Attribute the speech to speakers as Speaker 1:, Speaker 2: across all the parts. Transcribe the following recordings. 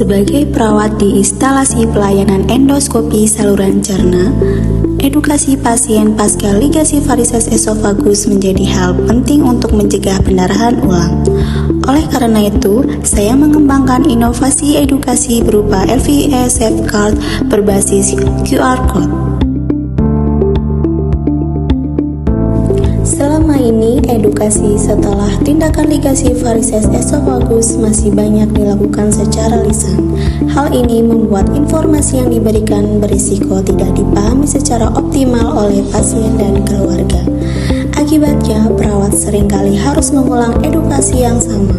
Speaker 1: Sebagai perawat di instalasi pelayanan endoskopi saluran cerna, edukasi pasien pasca ligasi varises esofagus menjadi hal penting untuk mencegah pendarahan ulang. Oleh karena itu, saya mengembangkan inovasi edukasi berupa LVE Safeguard berbasis QR Code. Selama ini, edukasi setelah tindakan ligasi varises esofagus masih banyak dilakukan secara lisan. Hal ini membuat informasi yang diberikan berisiko tidak dipahami secara optimal oleh pasien dan keluarga. Akibatnya, perawat seringkali harus mengulang edukasi yang sama.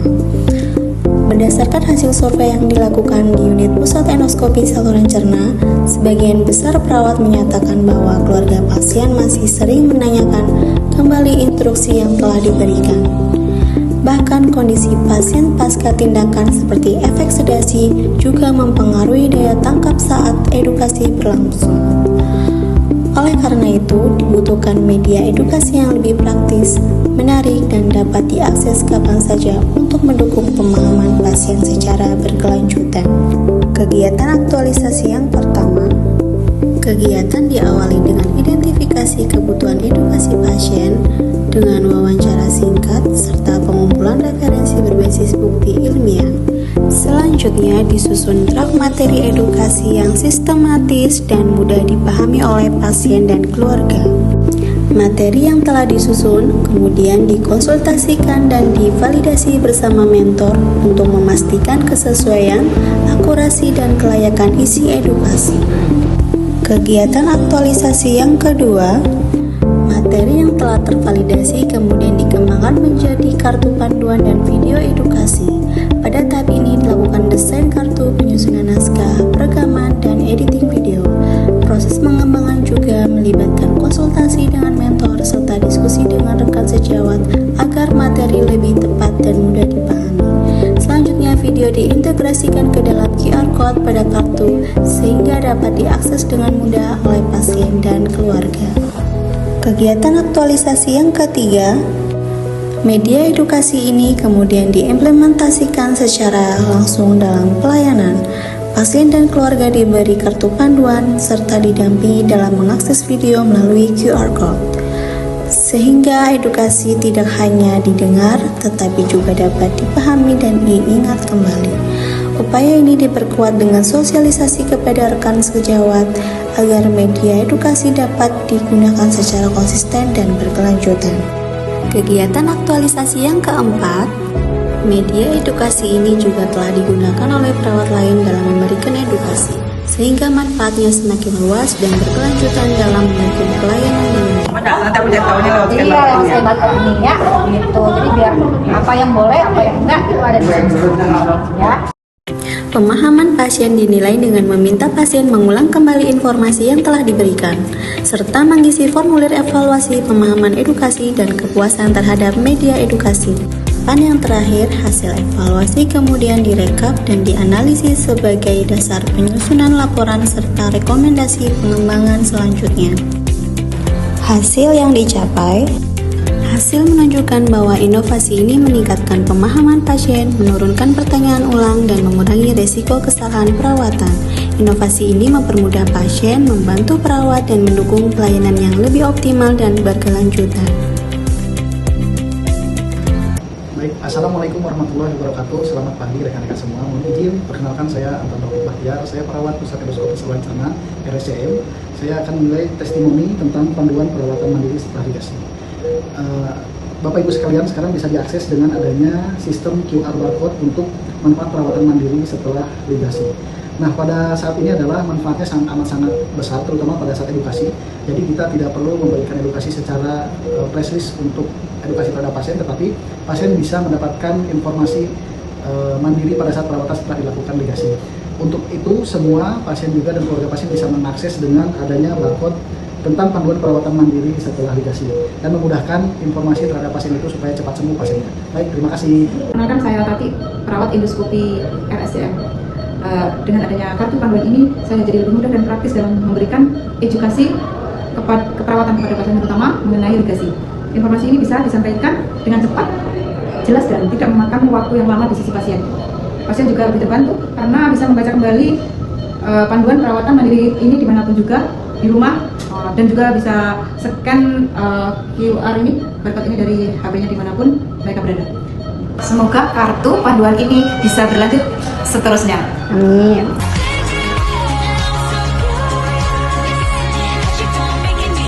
Speaker 1: Berdasarkan hasil survei yang dilakukan di unit pusat endoskopi saluran cerna, sebagian besar perawat menyatakan bahwa keluarga pasien masih sering menanyakan kembali instruksi yang telah diberikan. Bahkan kondisi pasien pasca tindakan seperti efek sedasi juga mempengaruhi daya tangkap saat edukasi berlangsung. Oleh karena itu, dibutuhkan media edukasi yang lebih praktis, menarik, dan dapat diakses kapan saja untuk mendukung pemahaman pasien secara berkelanjutan. Kegiatan aktualisasi yang pertama, kegiatan diawali dengan identifikasi kebutuhan edukasi pasien dengan wawancara singkat serta pengumpulan referensi berbasis bukti ilmiah. Selanjutnya disusun draft materi edukasi yang sistematis dan mudah dipahami oleh pasien dan keluarga. Materi yang telah disusun kemudian dikonsultasikan dan divalidasi bersama mentor untuk memastikan kesesuaian, akurasi, dan kelayakan isi edukasi. Kegiatan aktualisasi yang kedua, materi yang telah tervalidasi kemudian dikembangkan menjadi kartu panduan dan video edukasi. Pada tahap ini dilakukan desain kartu, penyusunan naskah, perekaman, dan editing video. Proses pengembangan juga melibatkan konsultasi dengan mentor serta diskusi dengan rekan sejawat agar materi lebih tepat dan mudah dipahami. Selanjutnya, video diintegrasikan ke dalam QR Code pada kartu sehingga dapat diakses dengan mudah oleh pasien dan keluarga. Kegiatan aktualisasi yang ketiga, media edukasi ini kemudian diimplementasikan secara langsung dalam pelayanan. Pasien dan keluarga diberi kartu panduan serta didampingi dalam mengakses video melalui QR Code. Sehingga edukasi tidak hanya didengar, tetapi juga dapat dipahami dan diingat kembali. Upaya ini diperkuat dengan sosialisasi kepada rekan sejawat agar media edukasi dapat digunakan secara konsisten dan berkelanjutan. Kegiatan aktualisasi yang keempat, media edukasi ini juga telah digunakan oleh perawat lain dalam memberikan edukasi, sehingga manfaatnya semakin luas dan berkelanjutan dalam mendukung pelayanan di unit.
Speaker 2: Iya, yang saya baca ininya gitu. Jadi biar apa yang boleh, apa yang enggak itu ada di sini. Ya.
Speaker 1: Pemahaman pasien dinilai dengan meminta pasien mengulang kembali informasi yang telah diberikan, serta mengisi formulir evaluasi pemahaman edukasi dan kepuasan terhadap media edukasi. Dan yang terakhir, hasil evaluasi kemudian direkap dan dianalisis sebagai dasar penyusunan laporan serta rekomendasi pengembangan selanjutnya. Hasil yang dicapai, hasil menunjukkan bahwa inovasi ini meningkatkan pemahaman pasien, menurunkan pertanyaan ulang, dan mengurangi resiko kesalahan perawatan. Inovasi ini mempermudah pasien, membantu perawat, dan mendukung pelayanan yang lebih optimal dan berkelanjutan.
Speaker 3: Baik, Assalamualaikum warahmatullahi wabarakatuh. Selamat pagi rekan-rekan semua. Mohon izin, perkenalkan saya Anton Taufik Bahtiar. Saya perawat pusat endoskopi saluran cerna RSCM. Saya akan menilai testimoni tentang panduan perawatan mandiri setelah ligasi. Bapak Ibu sekalian, sekarang bisa diakses dengan adanya sistem QR barcode untuk manfaat perawatan mandiri setelah ligasi. Nah, pada saat ini adalah manfaatnya sangat besar, terutama pada saat edukasi. Jadi kita tidak perlu memberikan edukasi secara press list untuk edukasi terhadap pasien, tetapi pasien bisa mendapatkan informasi mandiri pada saat perawatan setelah dilakukan ligasi. Untuk itu, semua pasien juga dan keluarga pasien bisa mengakses dengan adanya barcode tentang panduan perawatan mandiri setelah ligasi dan memudahkan informasi terhadap pasien itu supaya cepat sembuh pasiennya. Baik, terima kasih.
Speaker 4: Perkenalkan, saya Tati, perawat endoskopi RSCM. Dengan adanya kartu panduan ini, saya jadi lebih mudah dan praktis dalam memberikan edukasi keperawatan kepada pasien, terutama mengenai ligasi. Informasi ini bisa disampaikan dengan cepat, jelas, dan tidak memakan waktu yang lama di sisi pasien. pasien juga lebih terbantu karena bisa membaca kembali panduan perawatan mandiri ini dimanapun juga di rumah, dan juga bisa scan QR ini, barcode ini dari HP-nya dimanapun mereka berada. Semoga kartu panduan ini bisa berlanjut seterusnya.
Speaker 1: Amin.